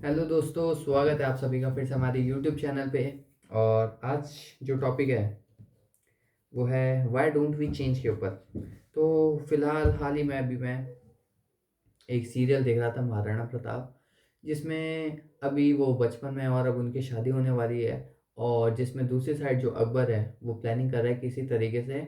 Hello दोस्तों, स्वागत है आप सभी का फिर से हमारे यूट्यूब चैनल पे। और आज जो टॉपिक है वो है व्हाई डोंट वी चेंज के ऊपर। तो फिलहाल हाल ही में अभी मैं एक सीरियल देख रहा था, महाराणा प्रताप, जिसमें अभी वो बचपन में और अब उनकी शादी होने वाली है। और जिसमें दूसरी साइड जो अकबर है वो प्लानिंग कर रहा है किसी तरीके से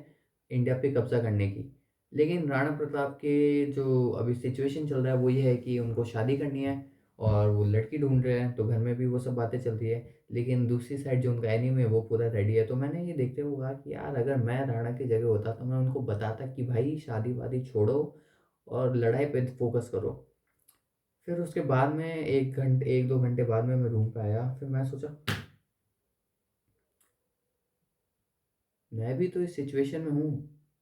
इंडिया पे कब्जा करने की। लेकिन राणा प्रताप के जो अभी सिचुएशन चल रहा है वो ये है कि उनको शादी करनी है और वो लड़की ढूंढ रहे हैं, तो घर में भी वो सब बातें चल रही है। लेकिन दूसरी साइड जो उनका एनिमी है वो पूरा रेडी है। तो मैंने ये देखते हुए कहा कि यार, अगर मैं राणा की जगह होता तो मैं उनको बताता कि भाई शादी वादी छोड़ो और लड़ाई पे फोकस करो। फिर उसके बाद में 1-2 घंटे बाद में मैं रूम पे आया। फिर मैं सोचा मैं भी तो इस सिचुएशन में हूँ।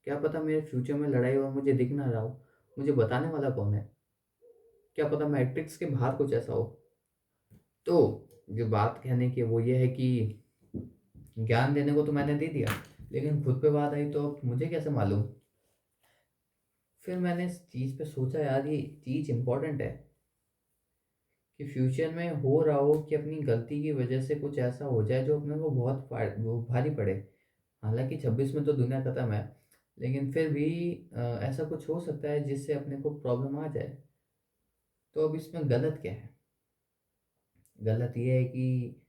क्या पता मेरे फ्यूचर में लड़ाई हो, मुझे दिख ना रहा हो। मुझे बताने वाला कौन है? क्या पता मैट्रिक्स के बाहर कुछ ऐसा हो। तो जो बात कहने की है वो ये है कि ज्ञान देने को तो मैंने दे दिया, लेकिन खुद पे बात आई तो अब मुझे कैसे मालूम। फिर मैंने इस चीज़ पे सोचा, यार ये चीज़ इंपॉर्टेंट है कि फ्यूचर में हो रहा हो कि अपनी गलती की वजह से कुछ ऐसा हो जाए जो अपने को बहुत वो भारी पड़े। हालांकि 26 में तो दुनिया खत्म है, लेकिन फिर भी ऐसा कुछ हो सकता है जिससे अपने को प्रॉब्लम आ जाए। तो अब इसमें गलत क्या है? गलत ये है कि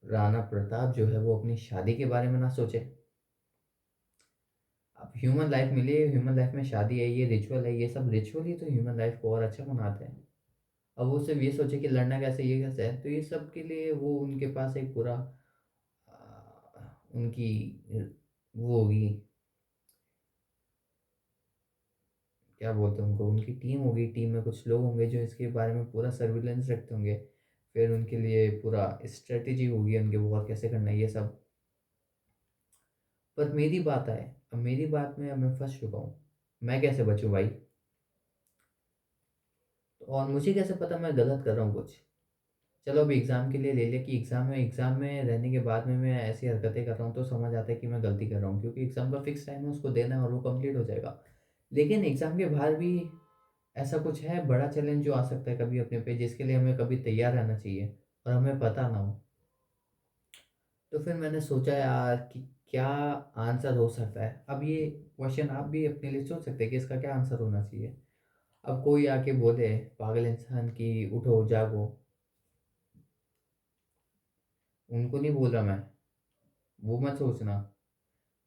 राणा प्रताप जो है वो अपनी शादी के बारे में ना सोचे। अब ह्यूमन लाइफ मिली है, ह्यूमन लाइफ में शादी है, ये रिचुअल है, ये सब रिचुअल ही तो ह्यूमन लाइफ को और अच्छा बनाते हैं। अब वो सिर्फ ये सोचे कि लड़ना कैसे, ये कैसे है, तो ये सब के लिए वो उनके पास एक पूरा उनकी वो होगी, क्या बोलते हैं उनको, उनकी टीम होगी। टीम में कुछ लोग होंगे जो इसके बारे में पूरा सर्विलेंस रखते होंगे। फिर उनके लिए पूरा स्ट्रेटेजी होगी उनके, वो और कैसे करना है ये सब। पर मेरी बात आए, अब मेरी बात में अब मैं फंस चुका हूँ। मैं कैसे बचूं भाई? और मुझे कैसे पता मैं गलत कर रहा हूँ कुछ? चलो अभी एग्ज़ाम के लिए ले लिया कि एग्ज़ाम में रहने के बाद में मैं ऐसी हरकतें कर रहा हूँ तो समझ आता है कि मैं गलती कर रहा हूँ, क्योंकि एग्ज़ाम का फिक्स टाइम है, उसको देना है और वो कंप्लीट हो जाएगा। लेकिन एग्ज़ाम के बाहर भी ऐसा कुछ है बड़ा चैलेंज जो आ सकता है कभी अपने पे, जिसके लिए हमें कभी तैयार रहना चाहिए और हमें पता ना हो। तो फिर मैंने सोचा यार कि क्या आंसर हो सकता है। अब ये क्वेश्चन आप भी अपने लिए सोच सकते हैं कि इसका क्या आंसर होना चाहिए। अब कोई आके बोले पागल इंसान की उठो जागो, उनको नहीं बोल रहा मैं, वो मत सोचना।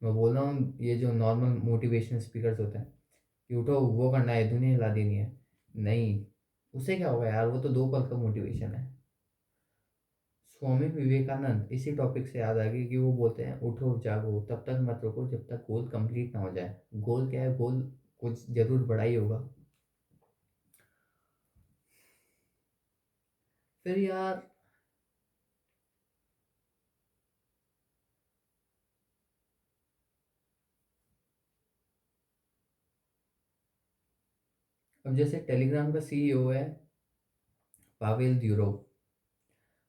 मैं बोल रहा हूँ ये जो नॉर्मल मोटिवेशनल स्पीकर्स होते हैं कि उठो वो करना है, दुनिया हिला देनी है। नहीं, उससे क्या होगा यार, वो तो 2 पल का मोटिवेशन है। स्वामी विवेकानंद इसी टॉपिक से याद आ गई कि वो बोलते हैं उठो जागो तब तक मत रुको जब तक गोल कंप्लीट ना हो जाए। गोल क्या है? गोल कुछ जरूर बड़ा ही होगा। फिर यार, अब जैसे टेलीग्राम का सीईओ है पावेल ड्यूरोव,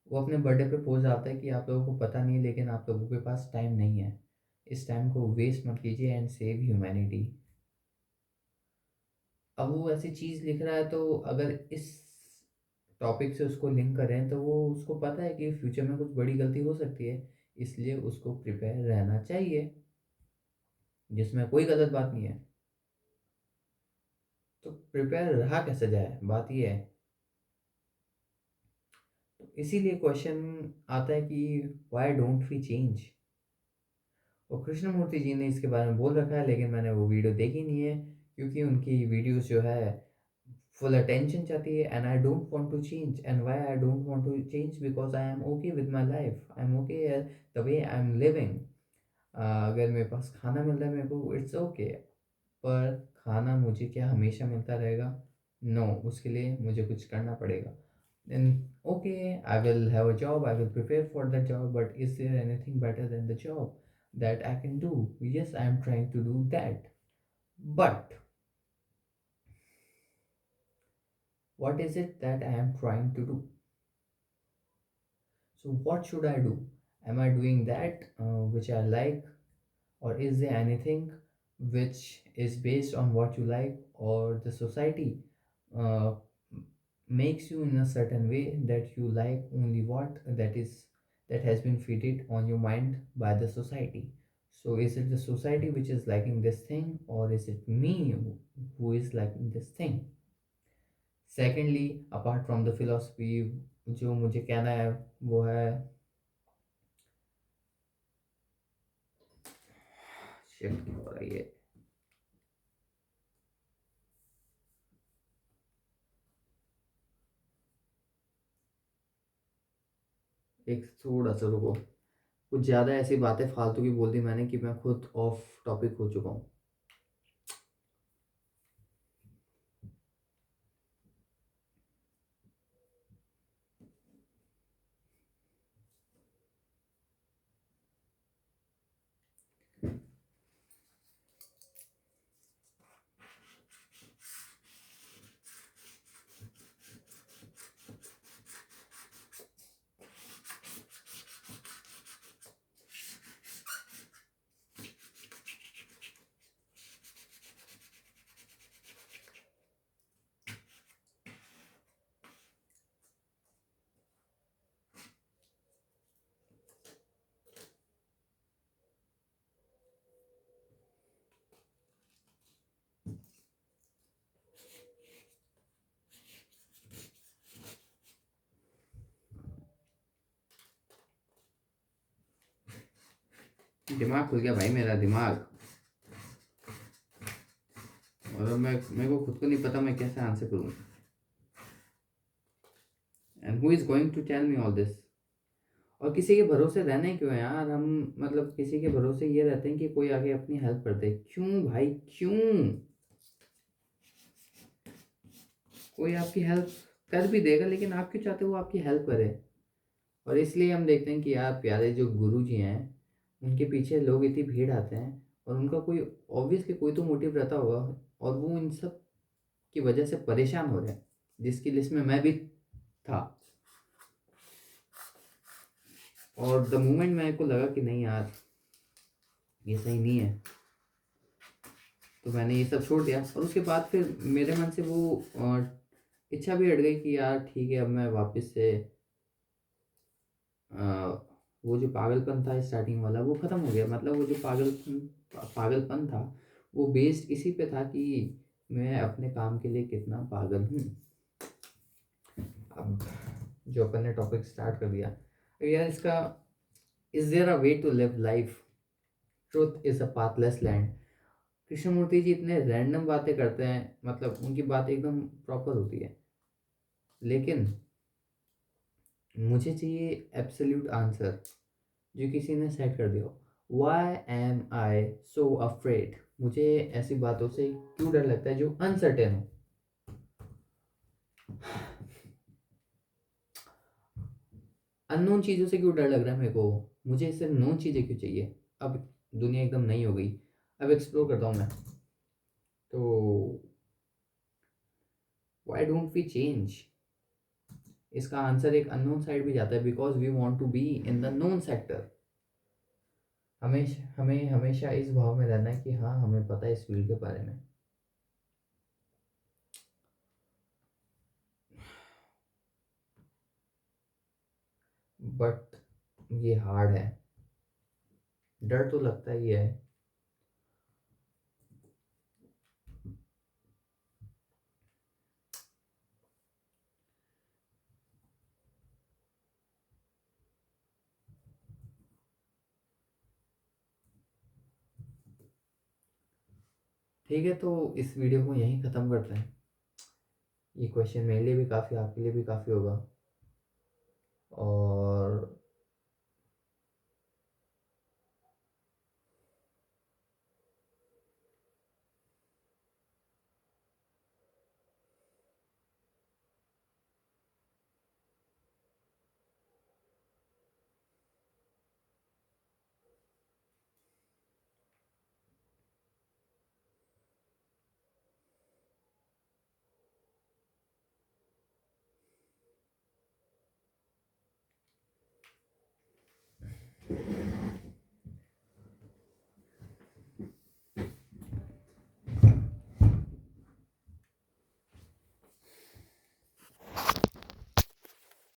वो अपने बर्थडे पे पोज आता है कि आप लोगों को पता नहीं लेकिन आप लोगों के पास टाइम नहीं है, इस टाइम को वेस्ट मत कीजिए एंड सेव ह्यूमैनिटी। अब वो ऐसी चीज़ लिख रहा है, तो अगर इस टॉपिक से उसको लिंक करें तो वो उसको पता है कि फ्यूचर में कुछ बड़ी गलती हो सकती है, इसलिए उसको प्रिपेयर रहना चाहिए, जिसमें कोई गलत बात नहीं है। तो प्रिपेयर रहा कैसे जाए, बात ये है। तो इसीलिए क्वेश्चन आता है कि वाई डोंट वी चेंज। और कृष्णमूर्ति जी ने इसके बारे में बोल रखा है, लेकिन मैंने वो वीडियो देखी नहीं है, क्योंकि उनकी वीडियोस जो है फुल अटेंशन चाहती है। And I don't want to change. And why I don't want to change? Because I am okay with my life, I am okay the way I am living. अगर मेरे पास खाना मिल रहा है मेरे को, इट्स ओके। पर खाना मुझे क्या हमेशा मिलता रहेगा? नो, उसके लिए मुझे कुछ करना पड़ेगा। then okay, I will have a job, I will prepare for the job, but is there anything better than the job that I can do? Yes, I am trying to do that, but what is it that I am trying to do? So what should I do? Am I doing that which I like, or is there anything which is based on what you like or the society uh, makes you in a certain way that you like only what that has been fitted on your mind by the society. So is it the society which is liking this thing, or is it me who is liking this thing? Secondly, apart from the philosophy, जो मुझे कहना है वो है, shift क्यों हो रही है, एक थोड़ा सा रुको। कुछ ज़्यादा ऐसी बातें फालतू की बोल दी मैंने कि मैं खुद ऑफ टॉपिक हो चुका हूँ। दिमाग खुल गया भाई, मेरा दिमाग। और अब मेरे को खुद को नहीं पता मैं कैसे आंसर करूँ। And who is going to tell me all this? और किसी के भरोसे रहने क्यों है यार हम? मतलब किसी के भरोसे ये रहते हैं कि कोई आगे अपनी हेल्प कर दे। क्यों भाई, क्यों? कोई आपकी हेल्प कर भी देगा, लेकिन आप क्यों चाहते हो वो आपकी हेल्प करे? और इसलिए हम देखते हैं कि यार प्यारे जो गुरु जी हैं, उनके पीछे लोग इतनी भीड़ आते हैं, और उनका कोई ऑब्वियसली कोई तो मोटिव रहता होगा, और वो इन सब की वजह से परेशान हो रहे हैं, जिसकी लिस्ट में मैं भी था। और द मोमेंट मेरे को लगा कि नहीं यार ये सही नहीं है, तो मैंने ये सब छोड़ दिया। और उसके बाद फिर मेरे मन से वो इच्छा भी हट गई कि यार ठीक है, अब मैं वापस से अ, वो जो पागलपन था स्टार्टिंग वाला वो ख़त्म हो गया। मतलब वो जो पागलपन था, वो बेस्ड इसी पे था कि मैं अपने काम के लिए कितना पागल हूँ। अब जो अपन ने टॉपिक स्टार्ट कर दिया यार, इसका is there a way to live life, truth is a pathless land. Krishnamurti ji इतने रैंडम बातें करते हैं, मतलब उनकी बात एकदम प्रॉपर होती है, लेकिन मुझे चाहिए एब्सोल्यूट आंसर जो किसी ने सेट कर दिया हो। वाई एम आई सो अफ्रेड? मुझे ऐसी बातों से क्यों डर लगता है जो अनसर्टेन हो? अननोन चीज़ों से क्यों डर लग रहा है मेरे को? मुझे सिर्फ नोन चीज़ें क्यों चाहिए? अब दुनिया एकदम नई हो गई, अब एक्सप्लोर करता हूँ मैं। तो वाई डोंट वी चेंज? इसका आंसर एक अननोन साइड भी जाता है, because we want to be in the known sector. हमें हमेशा इस भाव में रहना है कि हाँ हमें पता है इस फील्ड के बारे में। बट ये हार्ड है, डर तो लगता ही है। ठीक है, तो इस वीडियो को यहीं ख़त्म करते हैं। ये क्वेश्चन मेरे लिए भी काफ़ी, आपके लिए भी काफ़ी होगा। और